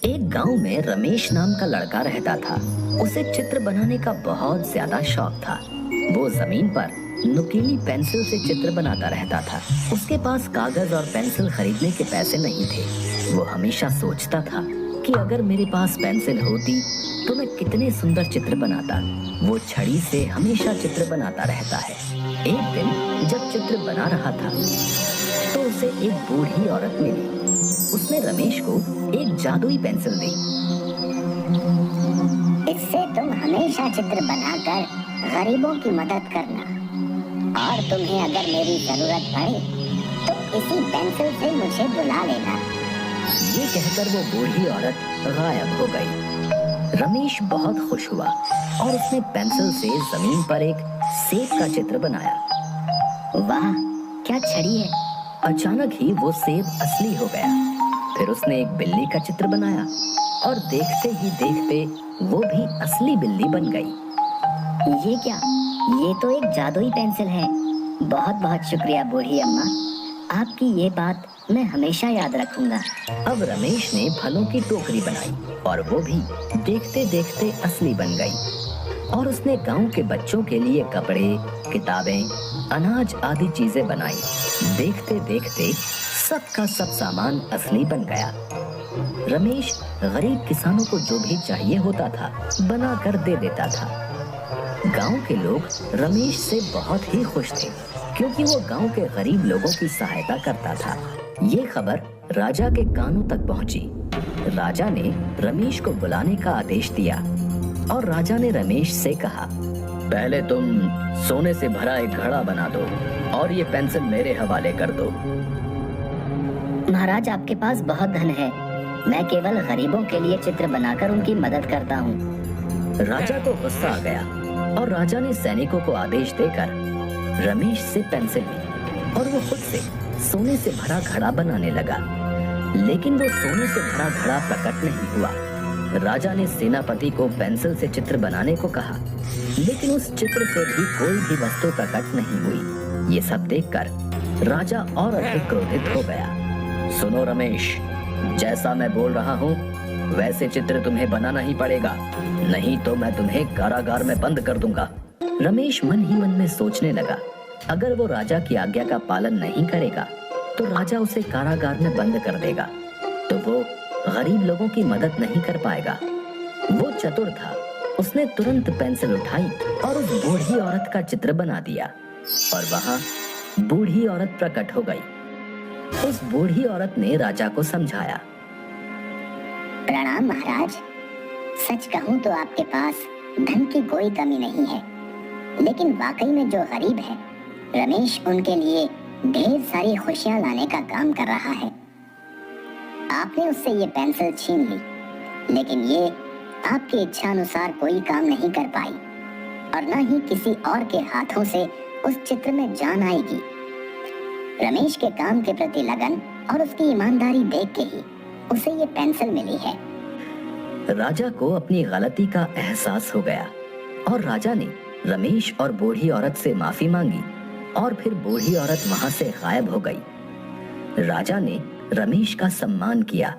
एक गांव में रमेश नाम का लड़का रहता था। उसे चित्र बनाने का बहुत ज्यादा शौक था। वो जमीन पर नुकीली पेंसिल से चित्र बनाता रहता था। उसके पास कागज और पेंसिल खरीदने के पैसे नहीं थे। वो हमेशा सोचता था कि अगर मेरे पास पेंसिल होती तो मैं कितने सुंदर चित्र बनाता। वो छड़ी से हमेशा चित्र बनाता रहता है। एक दिन जब चित्र बना रहा था तो उसे एक बूढ़ी औरत मिली। उसने रमेश को एक जादुई पेंसिल दी। इससे तुम हमेशा चित्र बनाकर गरीबों की मदद करना, और तुम्हें अगर मेरी जरूरत पड़े तो इसी पेंसिल से मुझे बुला लेना। ये कहकर वो बूढ़ी औरत गायब हो गई। रमेश बहुत खुश हुआ और उसने पेंसिल से जमीन पर एक सेब का चित्र बनाया। वाह, क्या छड़ी है! अचानक ही वो सेब असली हो गया। फिर उसने एक बिल्ली का चित्र बनाया और देखते ही देखते वो भी असली बिल्ली बन गई। ये क्या? ये तो एक जादुई पेंसिल है। बहुत बहुत शुक्रिया बूढ़ी अम्मा, आपकी ये बात मैं हमेशा याद रखूंगा। अब रमेश ने फलों की टोकरी बनाई और वो भी देखते देखते असली बन गई। और उसने गांव के बच्चों के लिए कपड़े, किताबें, अनाज आदि चीजें बनाई। देखते देखते सबका सब सामान असली बन गया। रमेश गरीब किसानों को जो भी चाहिए होता था बना कर दे देता था। गांव के लोग रमेश से बहुत ही खुश थे क्योंकि वो गांव के गरीब लोगों की सहायता करता था। ये खबर राजा के कानों तक पहुंची। राजा ने रमेश को बुलाने का आदेश दिया और राजा ने रमेश से कहा, पहले तुम सोने से भरा एक घड़ा बना दो और ये पेंसिल मेरे हवाले कर दो। महाराज, आपके पास बहुत धन है। मैं केवल गरीबों के लिए चित्र बनाकर उनकी मदद करता हूँ। राजा को गुस्सा आ गया और राजा ने सैनिकों को आदेश देकर रमेश से पेंसिल ली और वो खुद से सोने से भरा घड़ा बनाने लगा। लेकिन वो सोने से भरा घड़ा प्रकट नहीं हुआ। राजा ने सेनापति को पेंसिल से चित्र बनाने को कहा, लेकिन उस चित्र से भी कोई भी वस्तु प्रकट नहीं हुई। ये सब देखकर राजा और अधिक क्रोधित हो गया। सुनो रमेश, जैसा मैं बोल रहा हूँ वैसे चित्र तुम्हें बनाना ही पड़ेगा, नहीं तो मैं तुम्हें कारागार में बंद कर दूंगा। रमेश मन ही मन में सोचने लगा, अगर वो राजा की आज्ञा का पालन नहीं करेगा तो राजा उसे कारागार में बंद कर देगा, तो वो गरीब लोगों की मदद नहीं कर पाएगा। वो चतुर था, उसने तुरंत पेंसिल उठाई और उस बूढ़ी औरत का चित्र बना दिया और वहां बूढ़ी औरत प्रकट हो गई। उस बूढ़ी औरत ने राजा को समझाया। प्रणाम महाराज, सच कहूँ तो आपके पास धन की कोई कमी नहीं है, लेकिन वाकई में जो गरीब है रमेश उनके लिए ढेर सारी खुशियां लाने का काम कर रहा है। आपने उससे ये पेंसिल छीन ली, लेकिन ये आपकी इच्छा अनुसार कोई काम नहीं कर पाई और न ही किसी और के हाथों से उस चित्र में जान आएगी। रमेश के काम के प्रति लगन और उसकी ईमानदारी देख के ही उसे ये पेंसिल मिली है। राजा को अपनी गलती का एहसास हो गया और राजा ने रमेश और बूढ़ी औरत से माफी मांगी और फिर बूढ़ी औरत वहां से गायब हो गई। राजा ने रमेश का सम्मान किया